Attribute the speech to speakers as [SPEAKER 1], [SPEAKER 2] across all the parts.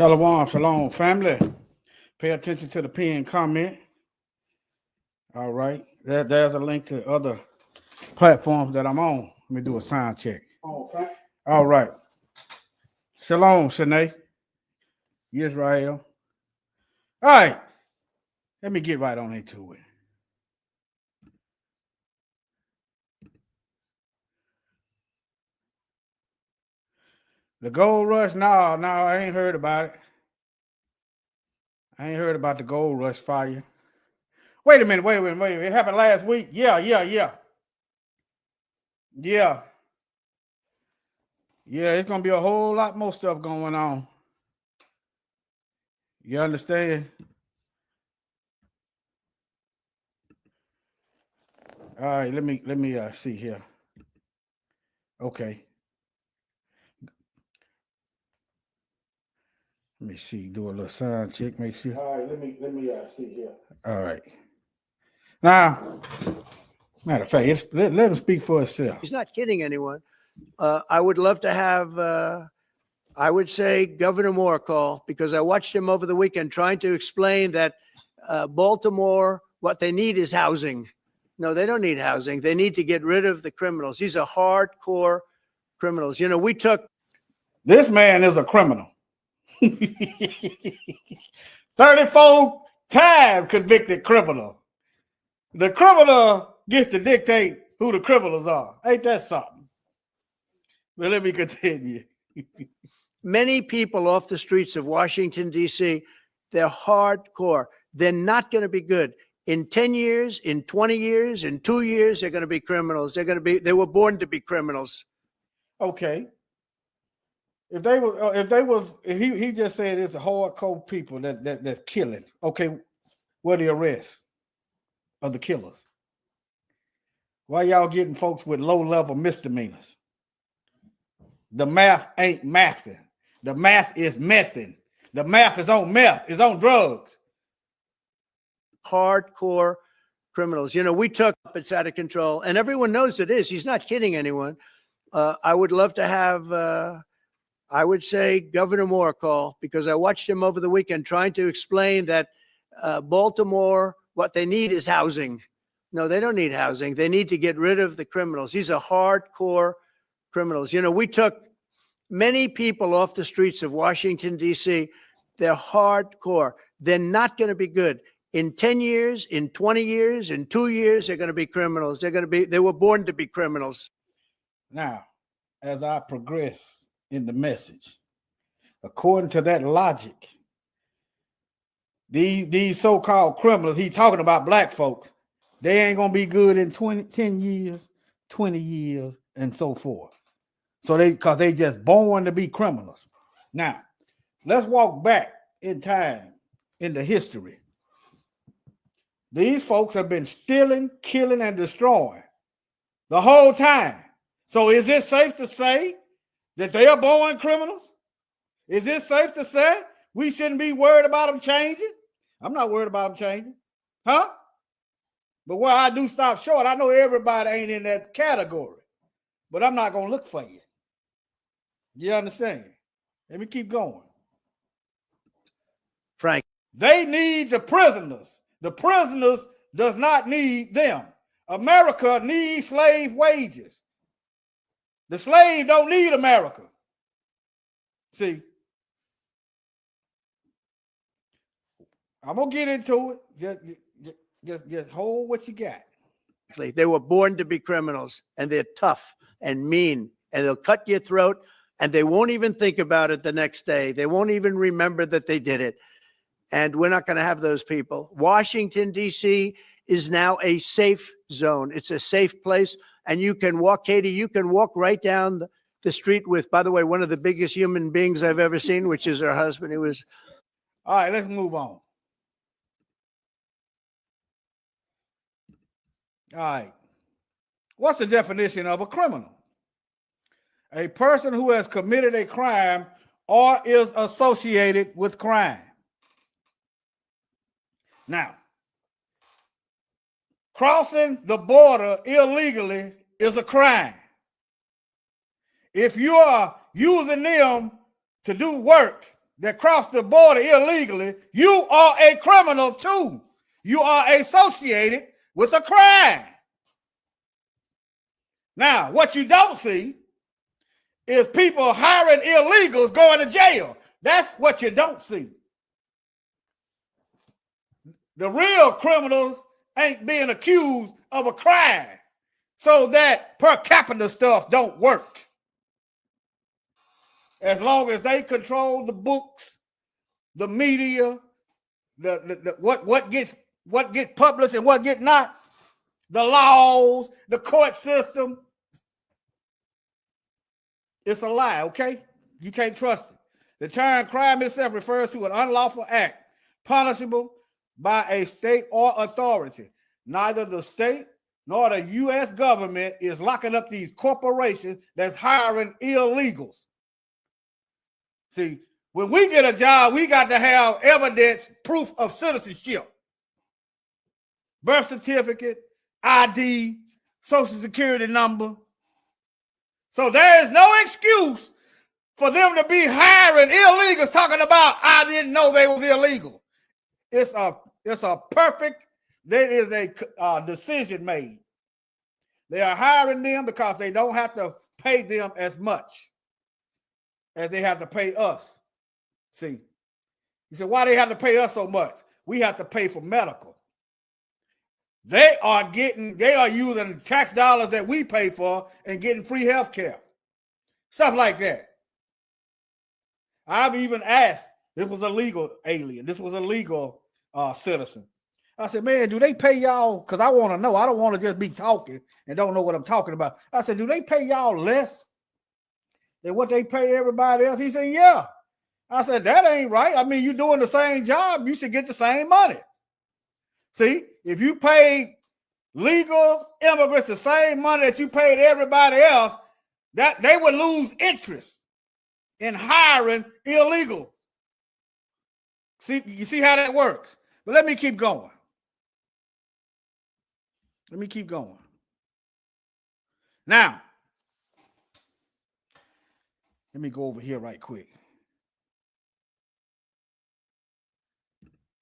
[SPEAKER 1] Shalom, shalom, family. Pay attention to the pinned comment. All right. There's a link to other platforms that I'm on. Let me do a sound check. All right. Shalom, Shanae. Israel. All right. Let me get right on into it. The gold rush, no, I ain't heard about it. I ain't heard about the gold rush fire. Wait a minute. It happened last week. Yeah. Yeah, it's going to be a whole lot more stuff going on. You understand? All right, let me see here. Okay. Let me see. Do a little sound check. Make sure. All right. Let me see here. All right. Now, matter of fact, let him speak for himself.
[SPEAKER 2] He's not kidding anyone. I would love to have, I would say, Governor Moore call, because I watched him over the weekend trying to explain that Baltimore, what they need is housing. No, they don't need housing. They need to get rid of the criminals. These are hardcore criminals. You know, we took.
[SPEAKER 1] This man is a criminal. 34 time convicted criminal. The criminal gets to dictate who the criminals are. Ain't that something? But let me continue.
[SPEAKER 2] Many people off the streets of Washington, D.C., they're hardcore. They're not going to be good. In 10 years, in 20 years, in 2 years, they're going to be criminals. They were born to be criminals.
[SPEAKER 1] Okay. He just said it's hardcore people that's killing. Okay, where the arrest of the killers? Why y'all getting folks with low-level misdemeanors? The math ain't mathing. The math is mething. The math is on meth. It's on drugs.
[SPEAKER 2] Hardcore criminals. You know, we took it's out of control, and everyone knows it is. He's not kidding anyone. I would love to have, I would say, Governor Moore call, because I watched him over the weekend trying to explain that Baltimore, what they need is housing. No, they don't need housing. They need to get rid of the criminals. These are hardcore criminals. You know, we took many people off the streets of Washington, D.C. They're hardcore. They're not going to be good. In 10 years, in 20 years, in 2 years, they're going to be criminals. They were born to be criminals.
[SPEAKER 1] Now, as I progress in the message, according to that logic, these so-called criminals, he's talking about black folks, they ain't going to be good in 10 years, 20 years, and so forth. So because they just born to be criminals. Now, let's walk back in time into history. These folks have been stealing, killing, and destroying the whole time. So is it safe to say that they are born criminals? Is it safe to say we shouldn't be worried about them changing? I'm not worried about them changing. Huh? But where I do stop short, I know everybody ain't in that category. But I'm not going to look for you. You understand? Let me keep going.
[SPEAKER 2] Frank.
[SPEAKER 1] They need the prisoners. The prisoners does not need them. America needs slave wages. The slave don't need America. See, I'm going to get into it. Just hold what you got.
[SPEAKER 2] They were born to be criminals, and they're tough and mean, and they'll cut your throat, and they won't even think about it the next day. They won't even remember that they did it. And we're not going to have those people. Washington, D.C. is now a safe zone. It's a safe place. And you can walk, Katie, you can walk right down the street with, by the way, one of the biggest human beings I've ever seen, which is her husband. All
[SPEAKER 1] right, let's move on. All right. What's the definition of a criminal? A person who has committed a crime or is associated with crime. Now, crossing the border illegally is a crime. If you are using them to do work, that cross the border illegally, you are a criminal too. You are associated with a crime. Now, what you don't see is people hiring illegals going to jail. That's what you don't see. The real criminals ain't being accused of a crime, so that per capita stuff don't work. As long as they control the books, the media, what gets published and what gets not, the laws, the court system, it's a lie, okay? You can't trust it. The term crime itself refers to an unlawful act punishable by a state or authority. Neither the state nor the U.S. government is locking up these corporations that's hiring illegals. See, when we get a job, we got to have evidence, proof of citizenship. Birth certificate, ID, social security number. So there is no excuse for them to be hiring illegals talking about, I didn't know they was illegal. It's a perfect, there is a decision made. They are hiring them because they don't have to pay them as much as they have to pay us. See, you said, why they have to pay us so much? We have to pay for medical. They are using tax dollars that we pay for and getting free health care. Stuff like that. I've even asked, this was a legal alien, this was a legal citizen. I said, man, do they pay y'all? Because I want to know. I don't want to just be talking and don't know what I'm talking about. I said, do they pay y'all less than what they pay everybody else? He said, yeah. I said, that ain't right. I mean, you're doing the same job. You should get the same money. See, if you paid legal immigrants the same money that you paid everybody else, that they would lose interest in hiring illegal. See, you see how that works? But let me keep going. Now, let me go over here right quick.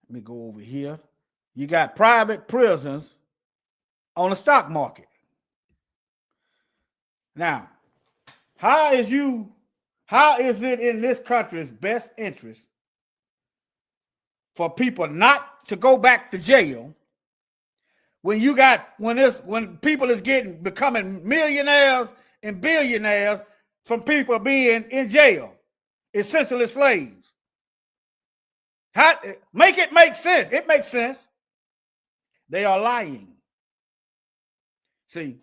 [SPEAKER 1] Let me go over here. You got private prisons on the stock market. Now, how is it in this country's best interest for people not to go back to jail when people is becoming millionaires and billionaires from people being in jail, essentially slaves? Make it make sense. It makes sense. They are lying. See,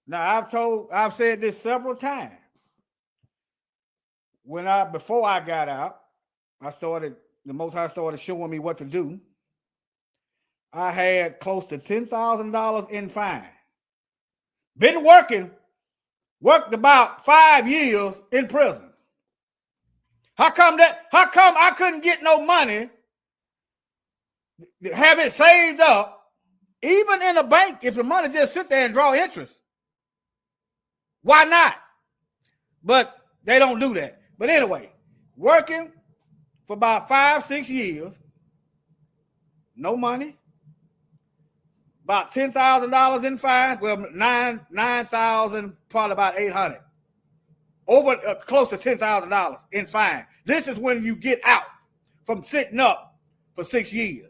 [SPEAKER 1] now I've said this several times. Before I got out, the Most High started showing me what to do. I had close to $10,000 in fine. Been worked about 5 years in prison. How come I couldn't get no money, have it saved up, even in a bank, if the money just sit there and draw interest? Why not? But they don't do that. But anyway, working for about 5-6 years, no money, about $10,000 in fines, well, 9,000, probably about 800, over close to $10,000 in fine. This is when you get out from sitting up for 6 years.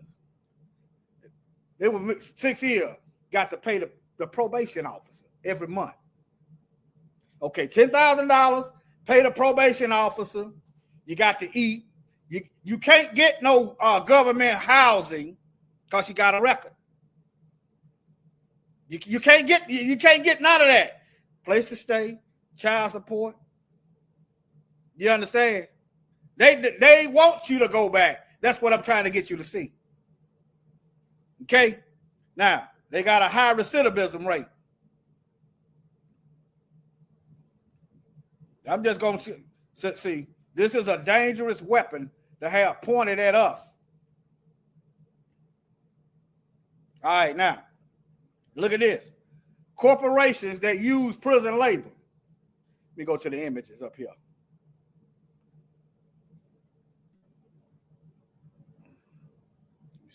[SPEAKER 1] They were 6 years, got to pay the probation officer every month. Okay, $10,000, pay the probation officer. You got to eat. You can't get no government housing because you got a record. You can't get none of that. Place to stay, child support. You understand? They want you to go back. That's what I'm trying to get you to see. Okay? Now, they got a high recidivism rate. I'm just going to see, this is a dangerous weapon to have pointed at us. All right, now, look at this. Corporations that use prison labor. Let me go to the images up here.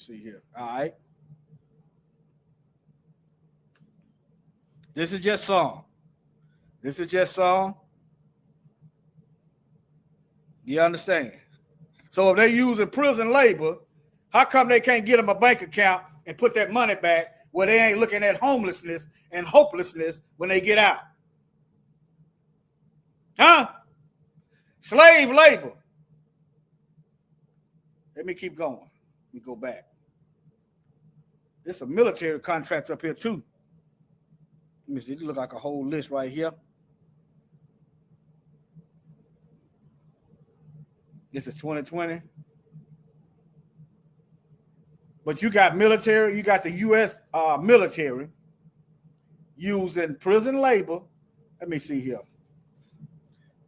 [SPEAKER 1] see here. All right. This is just some. This is just some. You understand? So if they're using prison labor, how come they can't get them a bank account and put that money back where they ain't looking at homelessness and hopelessness when they get out? Huh? Slave labor. Let me keep going. Let me go back. There's some military contracts up here too. Let me see. It look like a whole list right here. This is 2020. But you got military, you got the U.S. Military using prison labor. Let me see here.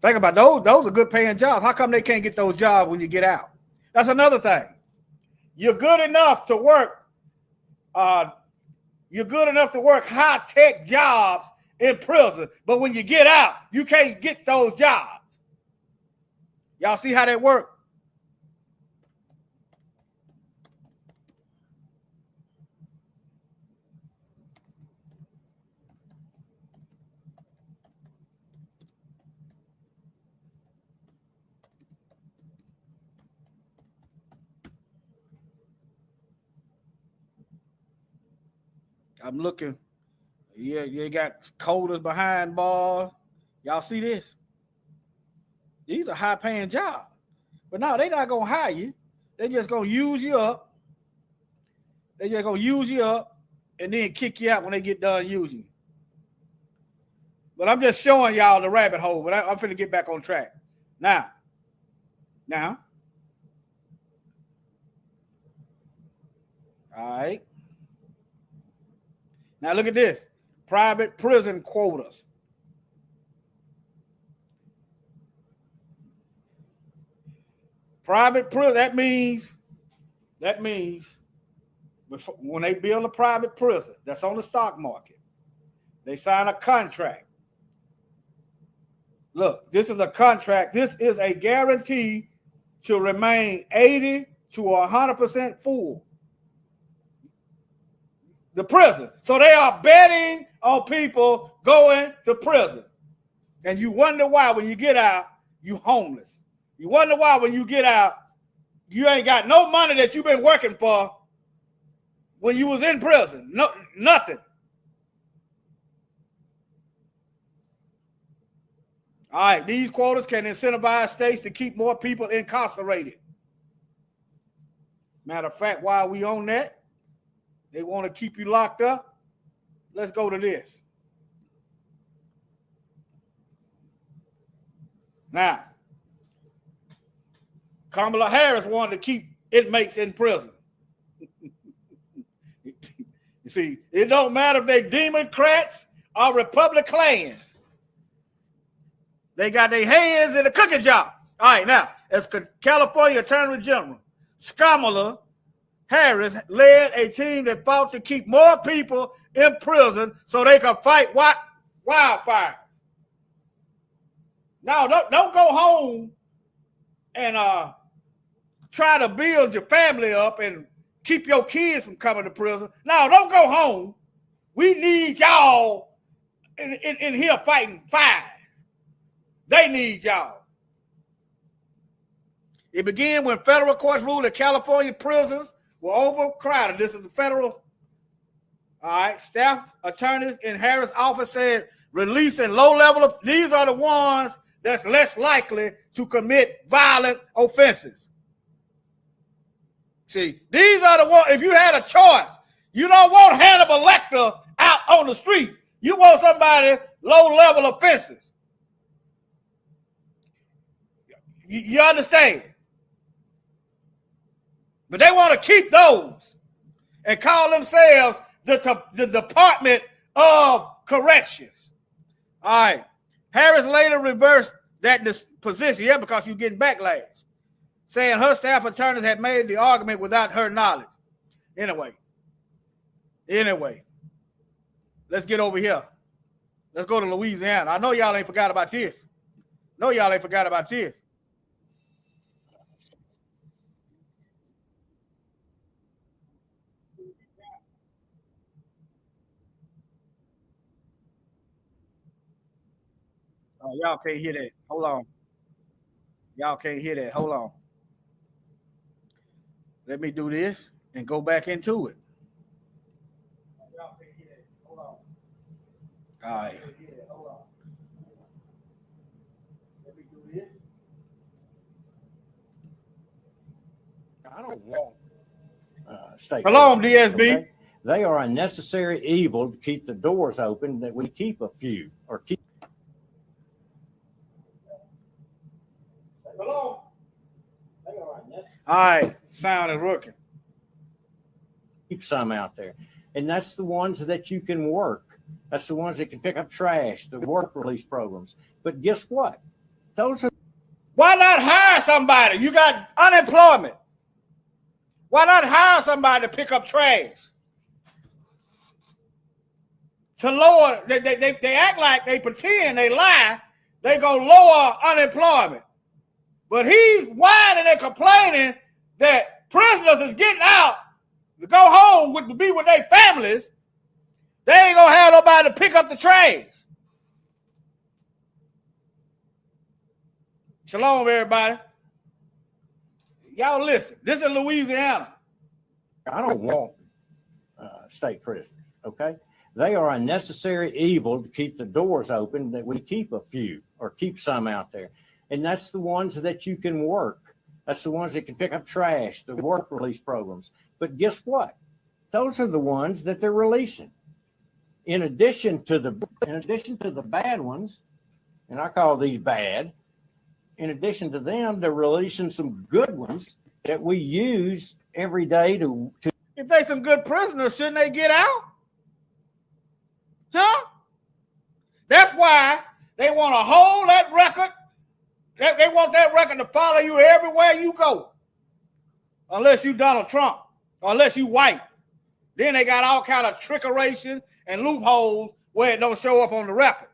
[SPEAKER 1] Think about those. Those are good paying jobs. How come they can't get those jobs when you get out? That's another thing. You're good enough to work. You're good enough to work high-tech jobs in prison, but when you get out, you can't get those jobs. Y'all see how that works? I'm looking. Yeah, you got coders behind bars. Y'all see this? These are high-paying jobs. But no, they're not going to hire you. They're just going to use you up. They're just going to use you up and then kick you out when they get done using you. But I'm just showing y'all the rabbit hole, but I'm finna get back on track. Now. All right. Now look at this. Private prison quotas. Private prison, that means when they build a private prison that's on the stock market, they sign a contract. Look, this is a contract. This is a guarantee to remain 80 to 100% full. The prison. So they are betting on people going to prison. And you wonder why when you get out, you homeless. You wonder why when you get out, you ain't got no money that you've been working for when you was in prison. No, nothing. All right, these quotas can incentivize states to keep more people incarcerated. Matter of fact, while we on that, they want to keep you locked up. Let's go to this. Now, Kamala Harris wanted to keep inmates in prison. You see, it don't matter if they Democrats or Republicans. They got their hands in the cooking jar. All right, now, as California Attorney General, Kamala Harris led a team that fought to keep more people in prison so they could fight wildfires. Now, don't go home and try to build your family up and keep your kids from coming to prison. No, don't go home. We need y'all in here fighting fires. They need y'all. It began when federal courts ruled that California prisons were overcrowded. This is the federal. All right. Staff attorneys in Harris' office said releasing low-level. These are the ones that's less likely to commit violent offenses. See, these are the ones. If you had a choice, you don't want Hannibal Lecter out on the street. You want somebody low-level offenses. You understand? But they want to keep those and call themselves the Department of Corrections. All right. Harris later reversed that position, because you're getting backlash, saying her staff attorneys had made the argument without her knowledge. Anyway, let's get over here. Let's go to Louisiana. I know y'all ain't forgot about this. Oh, y'all can't hear that. Hold on. Y'all can't hear that. Hold on. Let me do this and go back into it. Y'all can't hear that. Hold on. All right. Hold on. Let me do this.
[SPEAKER 3] I don't want state.
[SPEAKER 1] Shalom,
[SPEAKER 3] prisoners,
[SPEAKER 1] DSB.
[SPEAKER 3] okay? They are a necessary evil to keep the doors open, that we keep a few or keep.
[SPEAKER 1] Hello. All right, sound is working.
[SPEAKER 3] Keep some out there. And that's the ones that you can work. That's the ones that can pick up trash, the work release programs. But guess what? Those are.
[SPEAKER 1] Why not hire somebody? You got unemployment. Why not hire somebody to pick up trash? To lower, they act like they pretend, they lie, they go lower unemployment. But he's whining and complaining that prisoners is getting out to go home to be with their families. They ain't gonna have nobody to pick up the trash. Shalom, everybody. Y'all listen. This is Louisiana.
[SPEAKER 3] I don't want state prisoners, okay? They are a necessary evil to keep the doors open, that we keep a few or keep some out there. And that's the ones that you can work. That's the ones that can pick up trash, the work release programs. But guess what? Those are the ones that they're releasing. In addition to the bad ones, and I call these bad, in addition to them, they're releasing some good ones that we use every day to.
[SPEAKER 1] If they some good prisoners, shouldn't they get out? Huh? That's why they want to hold that record. They want that record to follow you everywhere you go. Unless you Donald Trump, or unless you white. Then they got all kind of trickeration and loopholes where it don't show up on the record.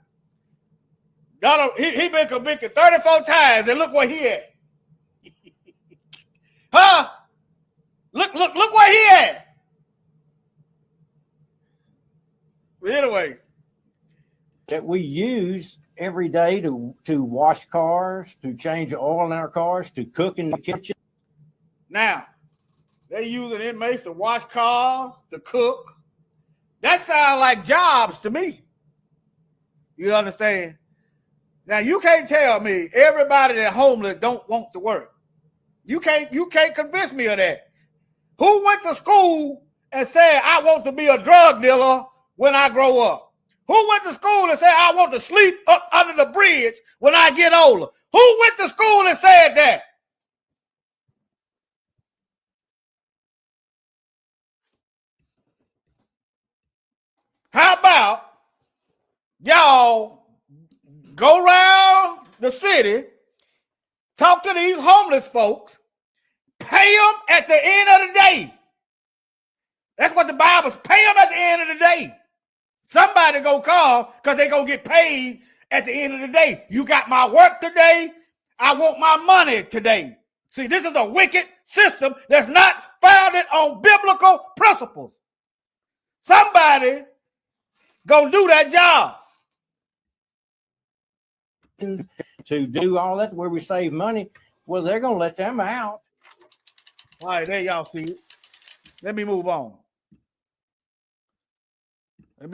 [SPEAKER 1] Donald, he been convicted 34 times, and look where he at. Huh? Look where he at. But anyway.
[SPEAKER 3] That we use every day to wash cars, to change oil in our cars, to cook in the kitchen.
[SPEAKER 1] Now, they using inmates to wash cars, to cook. That sounds like jobs to me. You understand? Now, you can't tell me everybody that's homeless don't want to work. You can't convince me of that. Who went to school and said, I want to be a drug dealer when I grow up? Who went to school and said, I want to sleep up under the bridge when I get older? Who went to school and said that? How about y'all go around the city, talk to these homeless folks, pay them at the end of the day. That's what the Bible's pay them at the end of the day. Somebody gonna come because they gonna get paid at the end of the day. You got my work today. I want my money today. See, this is a wicked system that's not founded on biblical principles. Somebody gonna do that job.
[SPEAKER 3] To do all that where we save money, well, they're gonna let them out.
[SPEAKER 1] All right, there y'all see it. Let me move on. Let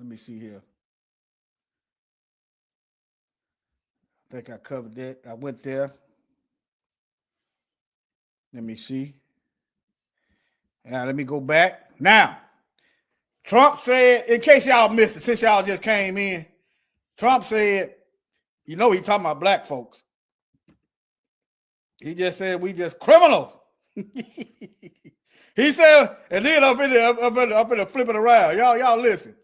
[SPEAKER 1] me see here. I think I covered that. I went there. Let me see. Now, let me go back. Now, Trump said, in case y'all missed it, since y'all just came in, Trump said, you know, he talking about black folks. He just said, we just criminals. He said, and then up in the flipping around. Y'all listen.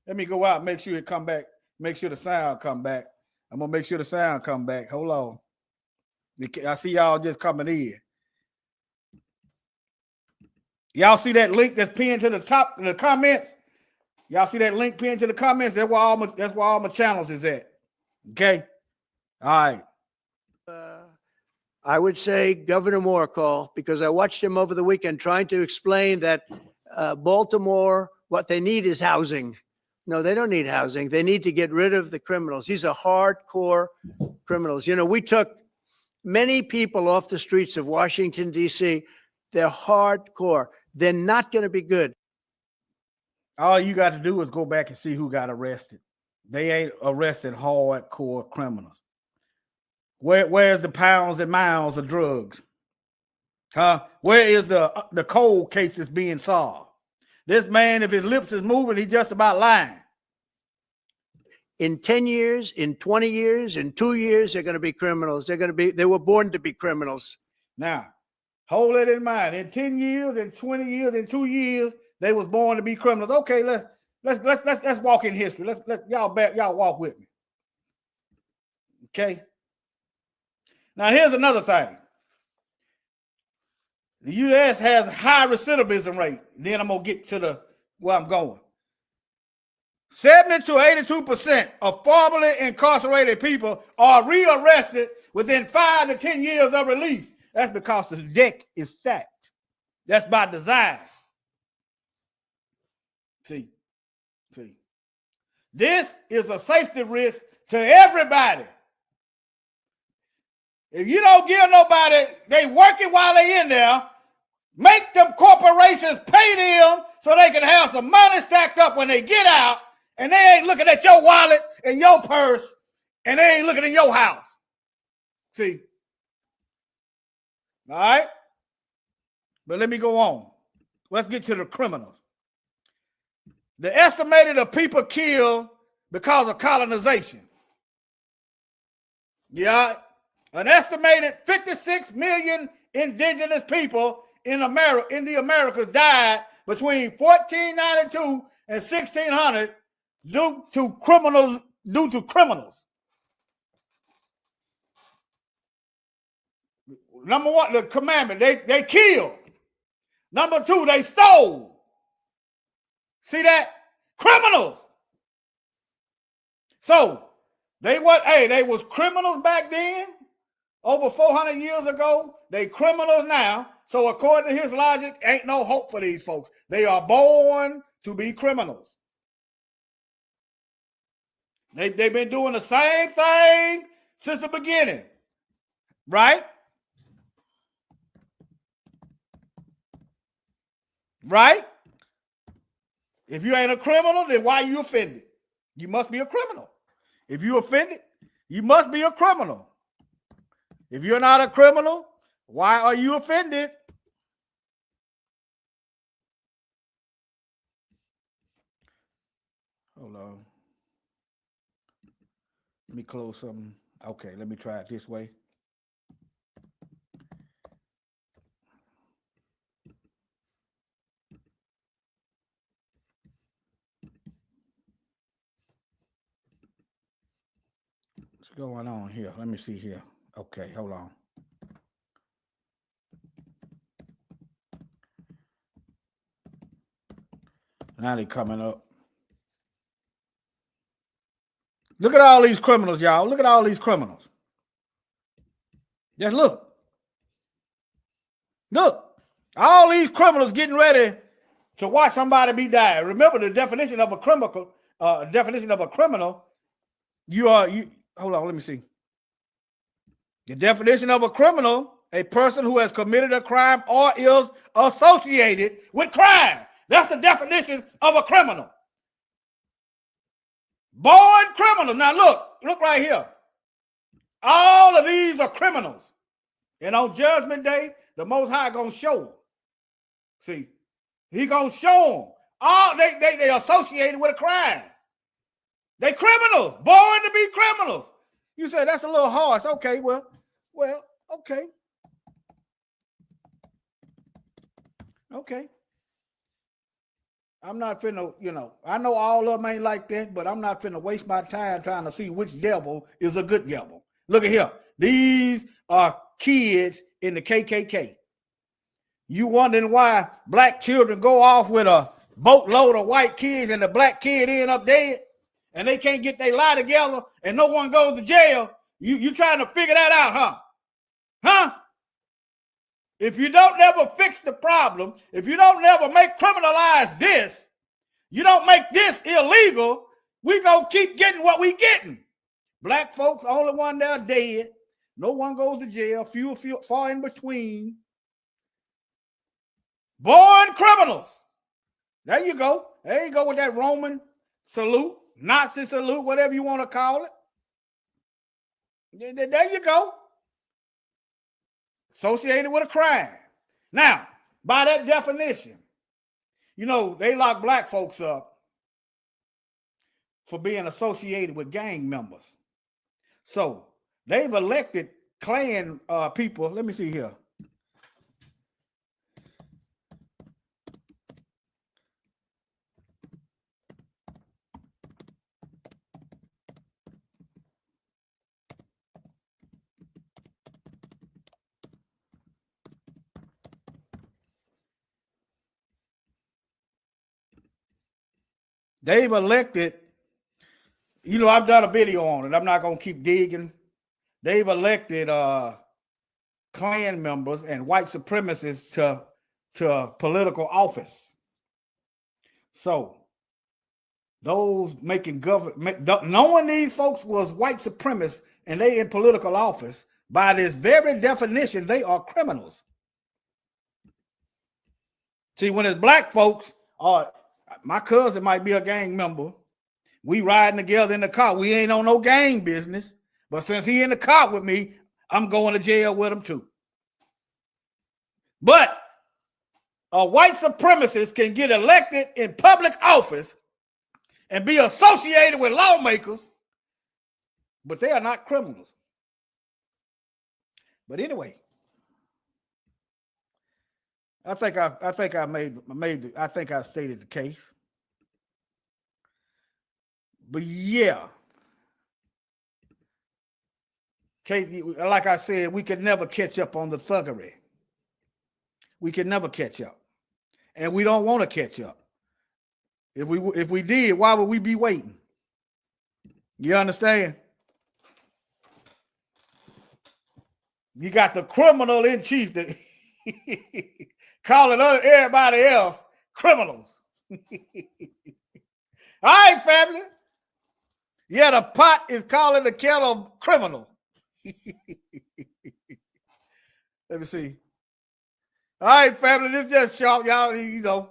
[SPEAKER 1] Let me go out, make sure it come back. Make sure the sound come back. I'm gonna make sure the sound come back. Hold on. I see y'all just coming in. Y'all see that link that's pinned to the top in the comments? Y'all see that link pinned to the comments? That's where all my channels is at. Okay. All right.
[SPEAKER 2] I would say Governor Moore call, because I watched him over the weekend trying to explain that Baltimore, what they need is housing, No, they don't need housing. They need to get rid of the criminals. These are hardcore criminals. You know, we took many people off the streets of Washington, D.C. They're hardcore. They're not going to be good.
[SPEAKER 1] All you got to do is go back and see who got arrested. They ain't arrested hardcore criminals. Where's the pounds and miles of drugs? Huh? Where is the cold cases being solved? This man, if his lips is moving, he's just about lying.
[SPEAKER 2] In 10 years, in 20 years, in 2 years, they're going to be criminals. They were born to be criminals.
[SPEAKER 1] Now, hold it in mind. In 10 years, in 20 years, in 2 years, they was born to be criminals. Okay, let's walk in history. Let y'all walk with me. Okay. Now here's another thing. The U.S. has a high recidivism rate. Then I'm gonna get to where I'm going. 70 to 82% of formerly incarcerated people are rearrested within 5 to 10 years of release. That's because the deck is stacked. That's by design. See. This is a safety risk to everybody. If you don't give nobody, they working while they in there, make them corporations pay them so they can have some money stacked up when they get out, and they ain't looking at your wallet and your purse, and they ain't looking in your house. See? All right? But let me go on. Let's get to the criminals. The estimated of people killed because of colonization. Yeah. An estimated 56 million indigenous people in the Americas died between 1492 and 1600 due to criminals. Number one, the commandment, they killed. Number two, they stole. See that? Criminals. So they was criminals back then. Over 400 years ago, they criminals now. So according to his logic, ain't no hope for these folks. They are born to be criminals. They've been doing the same thing since the beginning, right? Right? If you ain't a criminal, then why are you offended? You must be a criminal. If you offended, you must be a criminal. If you're not a criminal, why are you offended? Hold on. Let me close something. Okay, let me try it this way. What's going on here? Let me see here. Okay, hold on. Now they coming up. Look at all these criminals, y'all. Look at all these criminals. Just look. Look. All these criminals getting ready to watch somebody be died. Remember the definition of a criminal. Hold on, let me see. The definition of a criminal, a person who has committed a crime or is associated with crime. That's the definition of a criminal. Born criminals. Now look right here. All of these are criminals. And on Judgment Day, the Most High gonna show them. See, he gonna show them. All they associated with a crime. They criminals, born to be criminals. You say that's a little harsh. Okay, well, okay. Okay. I'm not finna, I know all of them ain't like that, but I'm not finna waste my time trying to see which devil is a good devil. Look at here. These are kids in the KKK. You wondering why black children go off with a boatload of white kids and the black kid end up dead and they can't get their lie together and no one goes to jail? You trying to figure that out, huh? If you don't never fix the problem, if you don't never make criminalize this, You don't make this illegal, we gonna keep getting what we getting. Black folks, only one there dead. No one goes to jail. Few far in between. Born criminals. There you go. There you go with that Roman salute, Nazi salute, whatever you want to call it. There you go. Associated with a crime. Now, by that definition, you know, they lock black folks up for being associated with gang members. So they've elected Klan people. Let me see here. They've elected, you know, I've done a video on it. I'm not going to keep digging. They've elected Klan members and white supremacists to political office. So those making government, knowing these folks was white supremacists and they in political office, by this very definition, they are criminals. See, when it's black folks, my cousin might be a gang member. We riding together in the car. We ain't on no gang business. But since he in the car with me, I'm going to jail with him too. But a white supremacist can get elected in public office and be associated with lawmakers, but they are not criminals. But anyway, I think I stated the case. But yeah, Kate, like I said, we could never catch up on the thuggery. We can never catch up, and we don't want to catch up. If we did, why would we be waiting? You understand? You got the criminal in chief that calling everybody else criminals. All right, family. Yeah, the pot is calling the kettle criminal. Let me see. All right, family, this just short, y'all. You know,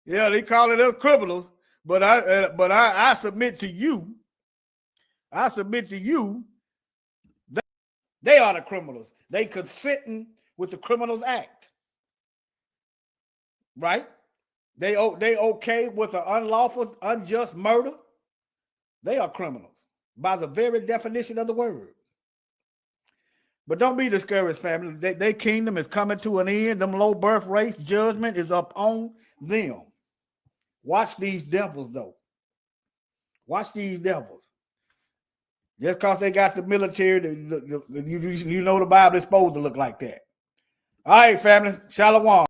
[SPEAKER 1] yeah, they calling us criminals, but I submit to you. I submit to you. They are the criminals. They consenting with the Criminals Act, right? They okay with the unlawful, unjust murder. They are criminals by the very definition of the word. But don't be discouraged, family. Their kingdom is coming to an end. Them low birth rates, judgment is up on them. Watch these devils, though. Watch these devils. Just because they got the military, you know the Bible is supposed to look like that. All right, family. Shalom.